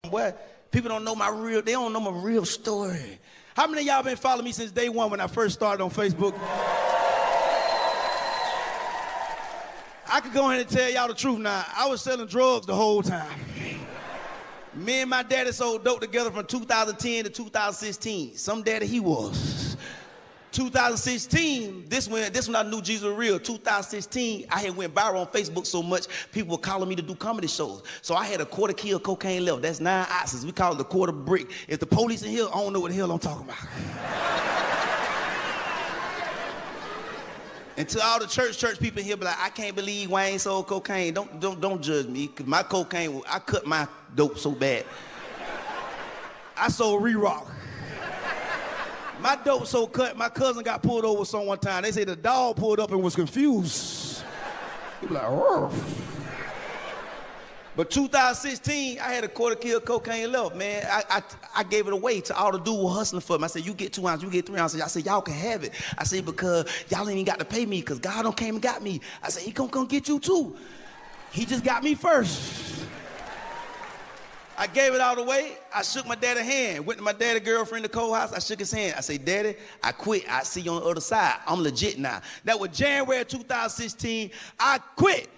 boy. People don't know they don't know my real story. How many of y'all been following me since day one when I first started on Facebook? I could go ahead and tell y'all the truth now. I was selling drugs the whole time. Me and my daddy sold dope together from 2010 to 2016. Some daddy he was. 2016, this when I knew Jesus was real. 2016, I had went viral on Facebook so much, people were calling me to do comedy shows. So I had a quarter kilo of cocaine left. That's 9 ounces. We call it a quarter brick. If the police in here, I don't know what the hell I'm talking about. And to all the church people here be like, I can't believe Wayne sold cocaine. Don't judge me, because my cocaine, I cut my dope so bad. I sold re-rock. My dope so cut, my cousin got pulled over some one time. They say the dog pulled up and was confused. He be like, "Rrr." But 2016, I had a quarter kilo of cocaine left, man. I gave it away to all the dudes who were hustling for me. I said, you get 2 ounces, you get 3 ounces. I said, y'all can have it. I said, because y'all ain't even got to pay me, because God done came and got me. I said, he gonna come get you too. He just got me first. I gave it all away. I shook my daddy's hand. Went to my daddy's girlfriend, Nicole's house. I shook his hand. I said, Daddy, I quit. I see you on the other side. I'm legit now. That was January 2016. I quit.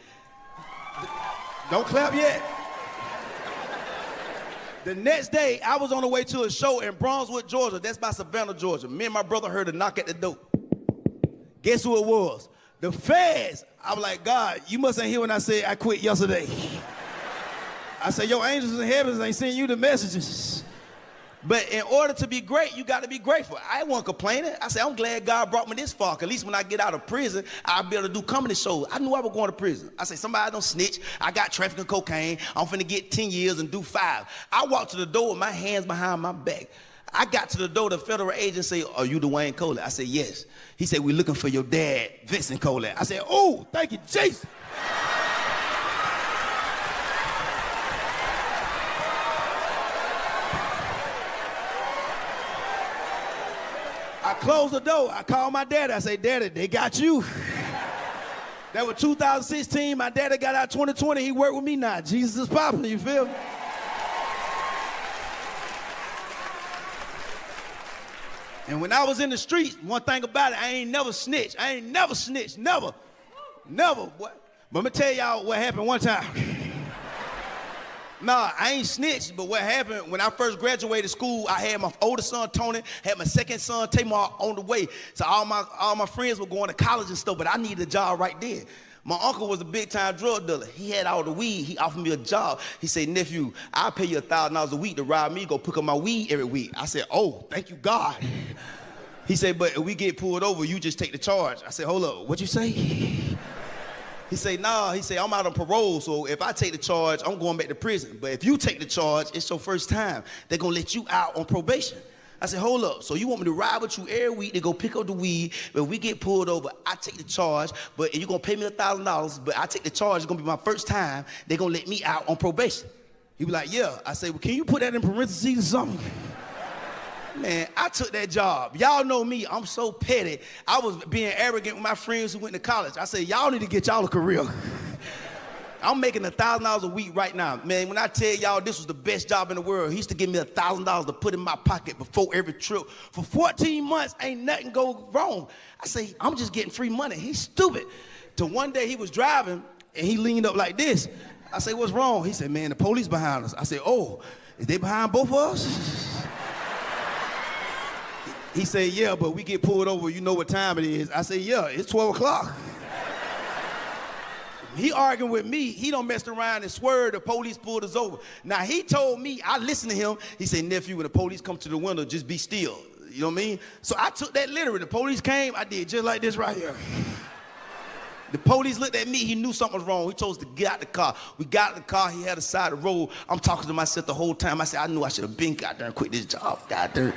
Don't clap yet. The next day, I was on the way to a show in Brunswick, Georgia. That's by Savannah, Georgia. Me and my brother heard a knock at the door. Guess who it was? The feds. I was like, God, you mustn't hear when I said I quit yesterday. I said, your angels in heaven ain't sending you the messages. But in order to be great, you got to be grateful. I wasn't complaining. I said, I'm glad God brought me this far. At least when I get out of prison, I'll be able to do comedy shows. I knew I was going to prison. I said, somebody don't snitch. I got trafficking cocaine. I'm finna get 10 years and do 5. I walked to the door with my hands behind my back. I got to the door, the federal agent said, are you Dwayne Coley? I said, yes. He said, we're looking for your dad, Vincent Coley. I said, oh, thank you, Jason. I closed the door. I called my daddy. I said, Daddy, they got you. That was 2016. My daddy got out 2020. He worked with me now. Jesus is popping, you feel me? And when I was in the streets, one thing about it, I ain't never snitched. I ain't never snitched, never. Never. But let me tell y'all what happened one time. Nah, I ain't snitched, but what happened, when I first graduated school, I had my oldest son, Tony, had my second son, Tamar, on the way. So all my friends were going to college and stuff, but I needed a job right then. My uncle was a big-time drug dealer. He had all the weed. He offered me a job. He said, nephew, I'll pay you $1,000 a week to ride me, go pick up my weed every week. I said, oh, thank you, God. He said, but if we get pulled over, you just take the charge. I said, hold up, what'd you say? He said, nah, he said, I'm out on parole, so if I take the charge, I'm going back to prison. But if you take the charge, it's your first time. They're gonna let you out on probation. I said, hold up, so you want me to ride with you every week to go pick up the weed, but we get pulled over, I take the charge, but you're gonna pay me $1,000, but I take the charge, it's gonna be my first time, they're gonna let me out on probation. He be like, yeah. I said, well, can you put that in parentheses or something? Man, I took that job. Y'all know me, I'm so petty. I was being arrogant with my friends who went to college. I said, y'all need to get y'all a career. I'm making $1,000 a week right now. Man, when I tell y'all this was the best job in the world, he used to give me $1,000 to put in my pocket before every trip. For 14 months, ain't nothing go wrong. I say, I'm just getting free money. He's stupid. Till one day he was driving and he leaned up like this. I say, what's wrong? He said, man, the police behind us. I said, oh, is they behind both of us? He said, yeah, but we get pulled over, you know what time it is. I said, yeah, it's 12 o'clock. He arguing with me. He don't mess around and swerve. The police pulled us over. Now, he told me, I listened to him. He said, nephew, when the police come to the window, just be still. You know what I mean? So I took that literally. The police came, I did just like this right here. The police looked at me, he knew something was wrong. He told us to get out the car. We got out the car, he had a side of the road. I'm talking to myself the whole time. I said, I knew I should have been got there and quit this job. God damn.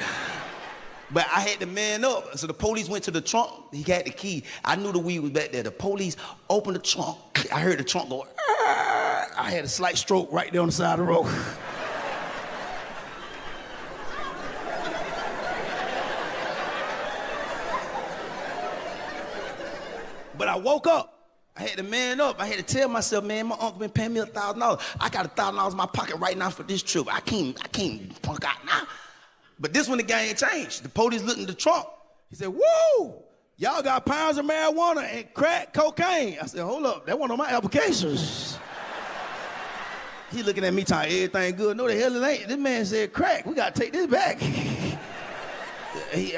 But I had to man up. So the police went to the trunk. He had the key. I knew the weed was back there. The police opened the trunk. I heard the trunk go, Arr! I had a slight stroke right there on the side of the road. But I woke up. I had to man up. I had to tell myself, man, my uncle been paying me $1,000. I got $1,000 in my pocket right now for this trip. I can't punk out now. But this one the game changed. The police looked in the trunk. He said, whoa, y'all got pounds of marijuana and crack cocaine. I said, hold up, that one on my applications. He looking at me talking, everything good. No, the hell it ain't. This man said crack. We got to take this back. I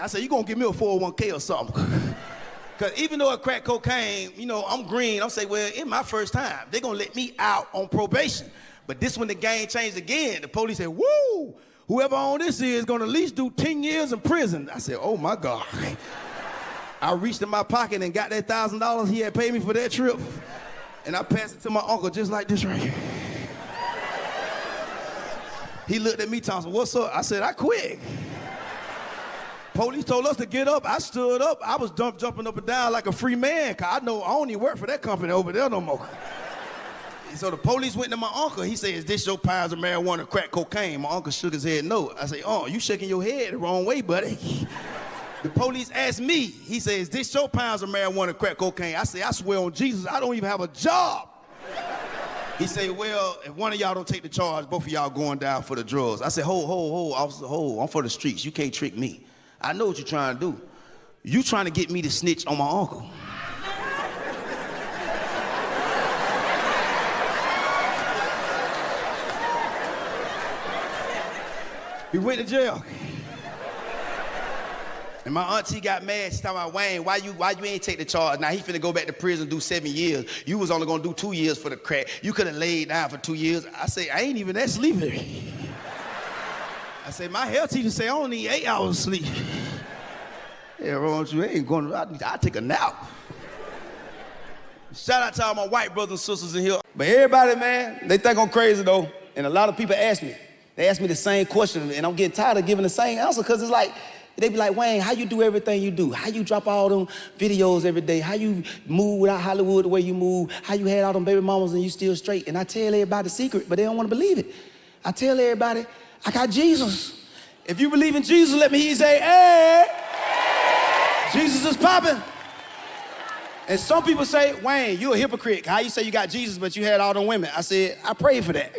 said, you going to give me a 401k or something. Because even though I crack cocaine, you know, I'm green. I'm saying, well, it's my first time. They're going to let me out on probation. But this when the game changed again. The police said, woo, whoever on this is going to at least do 10 years in prison. I said, oh, my God. I reached in my pocket and got that $1,000 he had paid me for that trip. And I passed it to my uncle just like this right here. He looked at me, Thompson, what's up? I said, I quit. Police told us to get up. I stood up. I was jumping up and down like a free man, because I know I don't even work for that company over there no more. And so the police went to my uncle. He said, is this your pounds of marijuana, crack cocaine? My uncle shook his head, no. I said, oh, you shaking your head the wrong way, buddy. The police asked me, he said, is this your pounds of marijuana, crack cocaine? I said, I swear on Jesus, I don't even have a job. He said, well, if one of y'all don't take the charge, both of y'all going down for the drugs. I said, hold, officer, hold. I'm for the streets. You can't trick me. I know what you're trying to do. You trying to get me to snitch on my uncle. He went to jail. And my auntie got mad. She talking about, Wayne, why you ain't take the charge? Now he finna go back to prison, do 7 years. You was only gonna do 2 years for the crack. You could have laid down for 2 years. I say, I ain't even that sleepy. I say, my health teacher say I only need 8 hours of sleep. Yeah, wrong with you, ain't going to, I take a nap. Shout out to all my white brothers and sisters in here. But everybody, man, they think I'm crazy though. And a lot of people ask me. They ask me the same question, and I'm getting tired of giving the same answer, because it's like, they be like, Wayne, how you do everything you do? How you drop all them videos every day? How you move without Hollywood the way you move? How you had all them baby mamas and you still straight? And I tell everybody the secret, but they don't want to believe it. I tell everybody, I got Jesus. If you believe in Jesus, let me hear you say, hey, Jesus is popping. And some people say, Wayne, you a hypocrite. How you say you got Jesus, but you had all them women? I said, I prayed for that.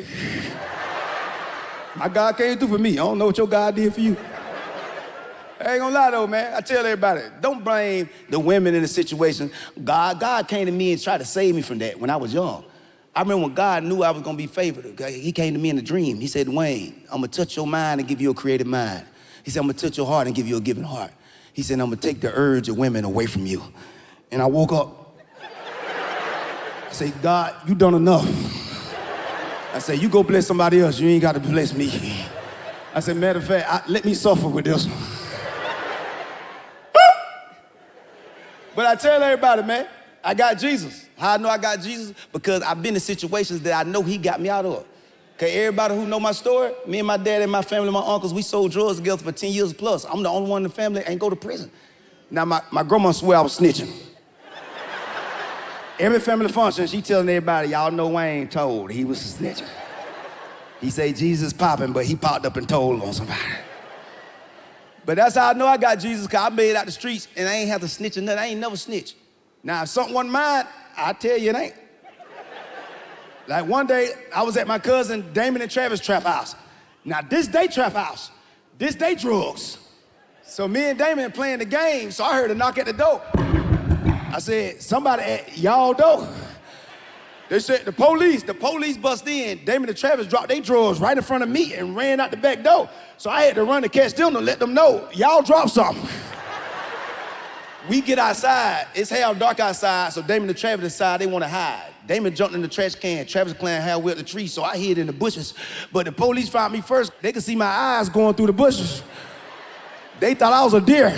My God came through for me. I don't know what your God did for you. I ain't gonna lie though, man. I tell everybody, don't blame the women in the situation. God came to me and tried to save me from that when I was young. I remember when God knew I was gonna be favored. He came to me in a dream. He said, Wayne, I'm gonna touch your mind and give you a creative mind. He said, I'm gonna touch your heart and give you a giving heart. He said, I'm gonna take the urge of women away from you. And I woke up. I said, God, you done enough. I said, you go bless somebody else. You ain't gotta bless me. I said, matter of fact, let me suffer with this one. But I tell everybody, man, I got Jesus. How I know I got Jesus? Because I've been in situations that I know he got me out of. Okay, everybody who know my story, me and my dad and my family, my uncles, we sold drugs together for 10 years plus. I'm the only one in the family that ain't go to prison. Now, my grandma swear I was snitching. Every family function, she telling everybody, y'all know Wayne told he was snitching. He say Jesus popping, but he popped up and told on somebody. But that's how I know I got Jesus, because I made it out the streets and I ain't have to snitch or nothing. I ain't never snitch. Now, if something wasn't mine, I tell you it ain't. Like one day, I was at my cousin Damon and Travis' trap house. Now, this day trap house, this day drugs. So me and Damon playing the game, so I heard a knock at the door. I said, somebody at y'all door. They said, the police bust in. Damon and Travis dropped their drawers right in front of me and ran out the back door. So I had to run to catch them to let them know, y'all dropped something. We get outside, it's hell dark outside, so Damon and Travis decide they want to hide. Damon jumped in the trash can, Travis playing hell with the tree, so I hid in the bushes. But the police found me first. They could see my eyes going through the bushes. They thought I was a deer.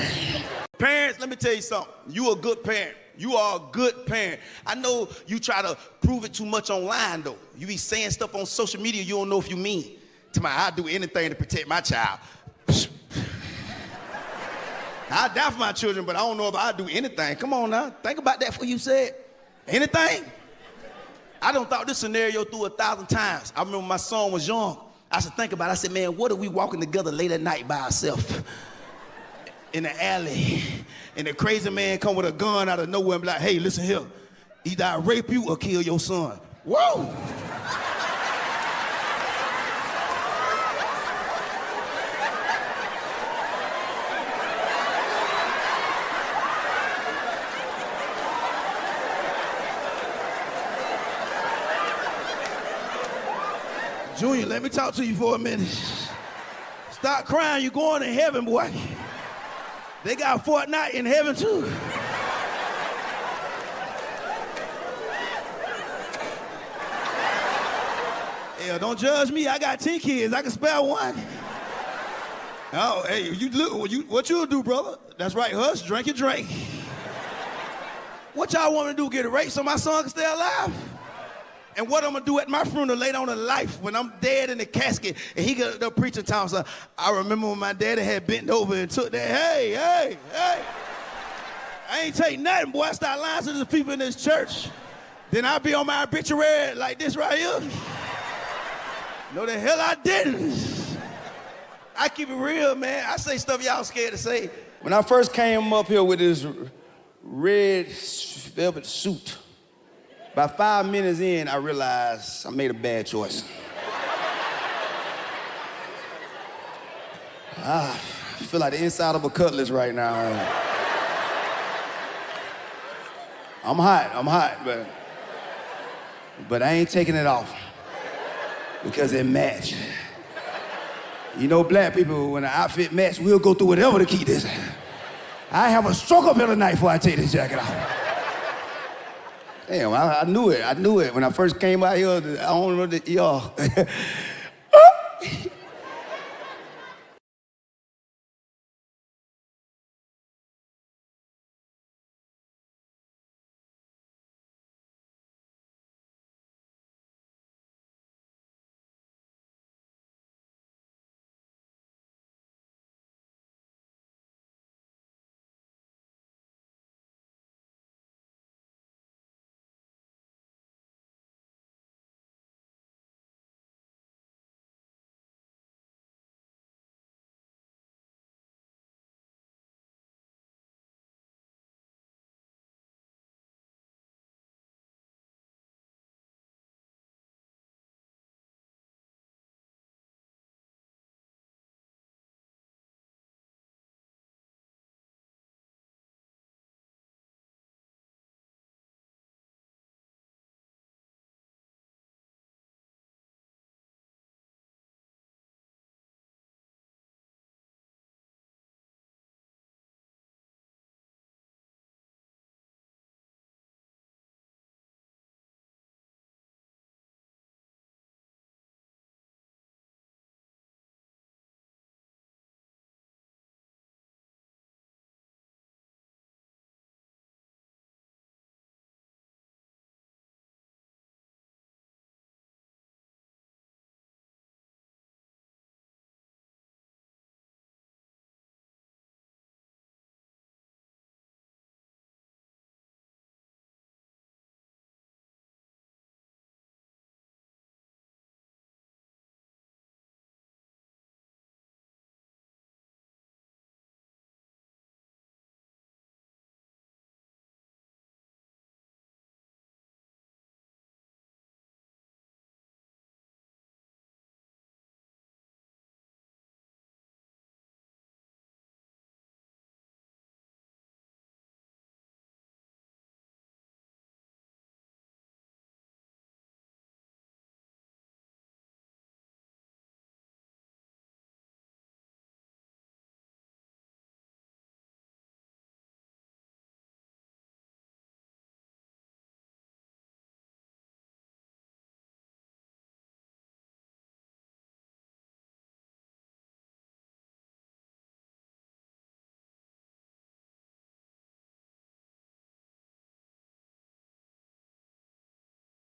Parents, let me tell you something. You a good parent. You are a good parent. I know you try to prove it too much online, though. You be saying stuff on social media you don't know if you mean. To my, I'd do anything to protect my child. I'd die for my children, but I don't know if I'd do anything. Come on now, think about that before you say it. Anything? I done thought this scenario through 1,000 times. I remember my son was young. I should think about it. I said, man, what if we walking together late at night by ourselves in the alley, and the crazy man come with a gun out of nowhere and be like, hey, listen here. Either I rape you or kill your son. Whoa! Junior, let me talk to you for a minute. Stop crying, you're going to heaven, boy. They got Fortnite in heaven too. Hell, don't judge me, I got 10 kids, I can spare one. Oh, hey, you look, what you'll do, brother? That's right, hush, drink your drink. What y'all want me to do, get a rape so my son can stay alive? And what I'm gonna do at my funeral later on in life when I'm dead in the casket and he got up preaching time, so I remember when my daddy had bent over and took that, hey. I ain't take nothing, boy. I start lying to the people in this church. Then I'll be on my obituary like this right here. No, the hell I didn't. I keep it real, man. I say stuff y'all scared to say. When I first came up here with this red velvet suit, about 5 minutes in, I realized I made a bad choice. I feel like the inside of a cutlass right now. I'm hot, but I ain't taking it off because it matched. You know, black people, when the outfit match, we'll go through whatever to keep this. I have a stroke up here tonight before I take this jacket off. Damn, I knew it when I first came out here. I don't know that, y'all.